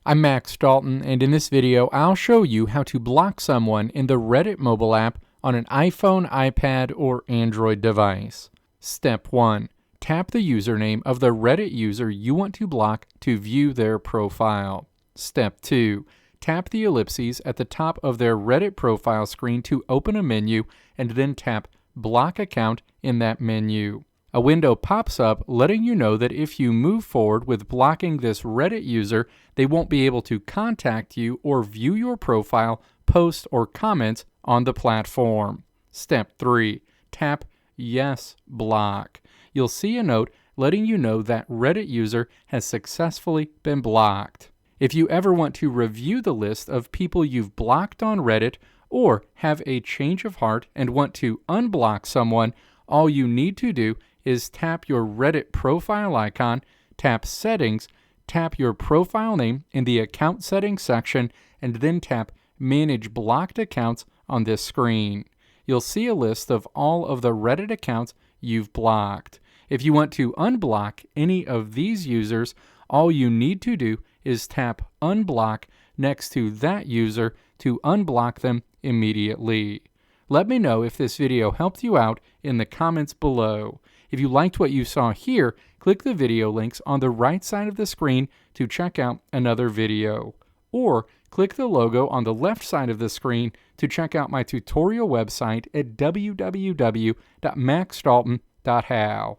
I'm Max Dalton, and in this video I'll show you how to block someone in the Reddit mobile app on an iPhone, iPad, or Android device. Step 1. Tap the username of the Reddit user you want to block to view their profile. Step 2. Tap the ellipses at the top of their Reddit profile screen to open a menu, and then tap Block Account in that menu. A window pops up letting you know that if you move forward with blocking this Reddit user, they won't be able to contact you or view your profile, posts, or comments on the platform. Step 3. Tap Yes Block. You'll see a note letting you know that Reddit user has successfully been blocked. If you ever want to review the list of people you've blocked on Reddit, or have a change of heart and want to unblock someone, all you need to do is tap your Reddit profile icon, tap Settings, tap your profile name in the Account Settings section, and then tap Manage Blocked Accounts on this screen. You'll see a list of all of the Reddit accounts you've blocked. If you want to unblock any of these users, all you need to do is tap Unblock next to that user to unblock them immediately. Let me know if this video helped you out in the comments below. If you liked what you saw here, click the video links on the right side of the screen to check out another video. Or click the logo on the left side of the screen to check out my tutorial website at www.maxdalton.how.